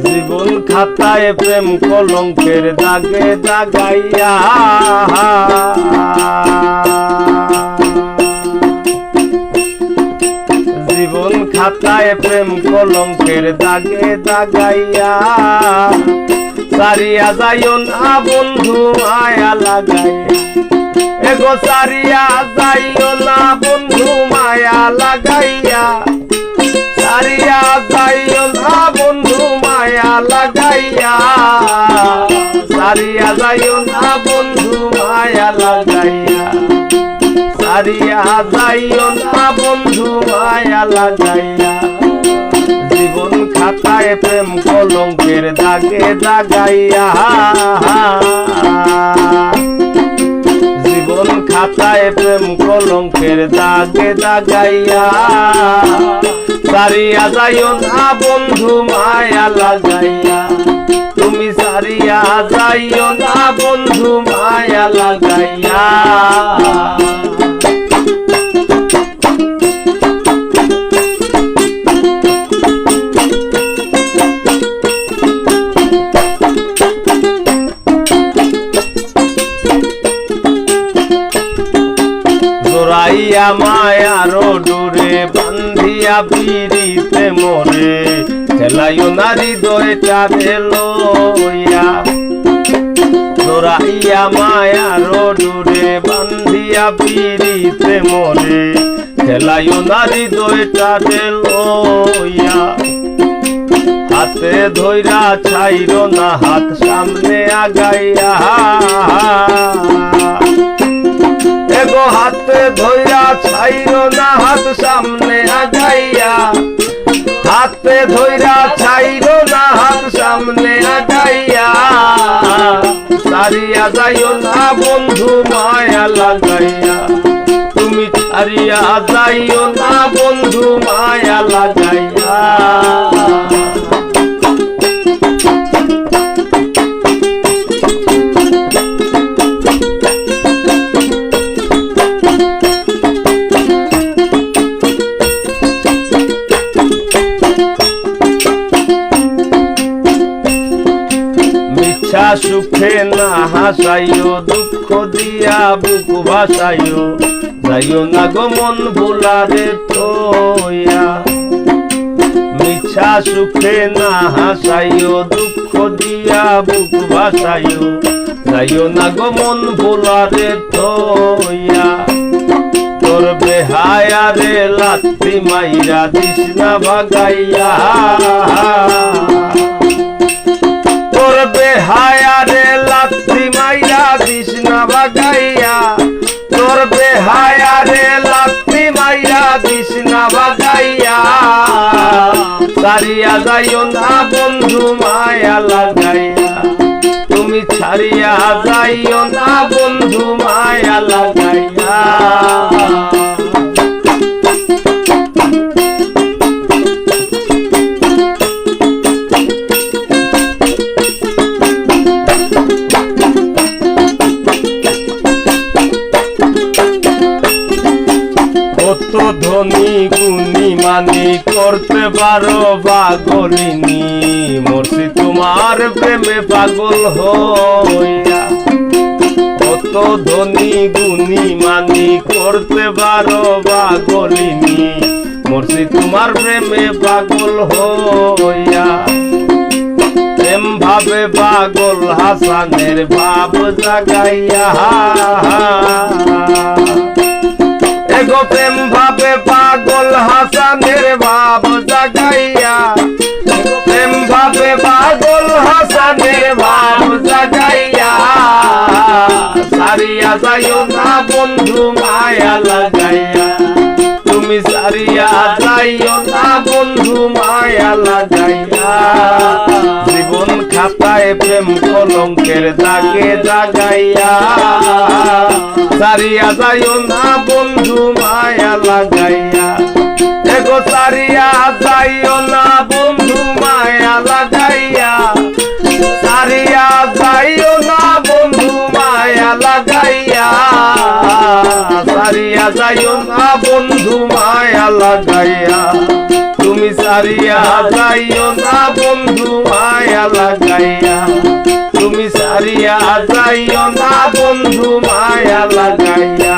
জীবন খাতায় প্রেম কলঙ্কের দাগে দাগাইয়া জীবন খাতায় প্রেম কলঙ্কের দাগে দাগাইয়া সারিয়া যাইও না বন্ধু মায়া লাগাইয়া এগো সারিয়া যাইও না বন্ধু মায়া লাগাইয়া সারিয়া যাইও না বন্ধু মায়া লাগাইয়া সারিয়া যাইও না বন্ধু মায়া লাগাইয়া সারিয়া যাইও না বন্ধু মায়া লাগাইয়া জীবন খাতায় প্রেম কলঙ্কের দাগে দাগাইয়া জীবন খাতায় প্রেম কলঙ্কের দাগে দাগাইয়া সারিয়া যাইও না বন্ধু মায়া লাগাইয়া তুমি সারিয়া যাইও না বন্ধু মায়া লাগাইয়া জোড়াইয়া মায়ার ডোরে বান্ধিয়া পিড়িতে মোরে খেলাইও না হৃদয়টা লইয়া জোড়াইয়া মায়ার ডোরে বান্ধিয়া পিড়িতে মোরে খেলাইও না হৃদয়টা লইয়া হাতে ধইরা ছাইরো না হাত সামনে আগাইয়া এগো হাতে ধইরা ছাইরো না হাত সামনে আগাইয়া হাতে ধইরা ছাইরো না হাত সামনে আগাইয়া সারিয়া যাইও না বন্ধু মায়া লাগাইয়া তুমি সারিয়া যাইও না বন্ধু মায়া লাগাইয়া সুখে না হাসাইও দুঃখ দিয়া বুক ভাসাইও যাইও না গো মন ভুলারে তোয়া মিছা সুখে না হাসাইও দুঃখ দিয়া বুক ভাসাইও যাইও না গো মন ভুলারে তোয়া তোর বেহায়ারে লাত্তি মাইরা দিস না ভাগাইয়া তোর বেহায়ারে লাত্তি মাইরা দিস না ভাগাইয়া তোর বেহায়ারে লাত্তি মাইরা দিস না ভাগাইয়া সারিয়া যাইও না বন্ধু মায়া লাগাইয়া তুমি ছাড়িয়া যাইও না বন্ধু মায়া লাগাইয়া কত ধনী গুণী মানি করতে পারো পাগলিনী মরছি তোমার প্রেমে পাগল হইয়া কত ধনী গুণী মানি করতে পারো পাগলিনী মরছি তোমার প্রেমে পাগল হইয়া প্রেম ভাবে পাগল হাসানের ভাব জাগাইয়া এগো প্রেম ভাবে পাগল হাসানের ভাব জাগাইয়া প্রেম ভাবে পাগল হাসানের ভাব জাগাইয়া সারিয়া যাইও না বন্ধু মায়া লাগাইয়া তুমি সারিয়া যাইও না বন্ধু মায়া লাগাইয়া জীবন খাতায় প্রেম কলঙ্কের দাগে জাগাইয়া সারিয়া যাইও না বন্ধু মায়া লাগাইয়া এগো সারিয়া যাইও না বন্ধু মায়া লাগাইয়া সারিয়া যাইও না বন্ধু মায়া লাগাইয়া সারিয়া যাইও না বন্ধু মায়া লাগাইয়া তুমি সারিয়া যাইও না বন্ধু মায়া মায়া লাগাইয়া তুমি সারিয়া যাইও না বন্ধু মায়া লাগাইয়া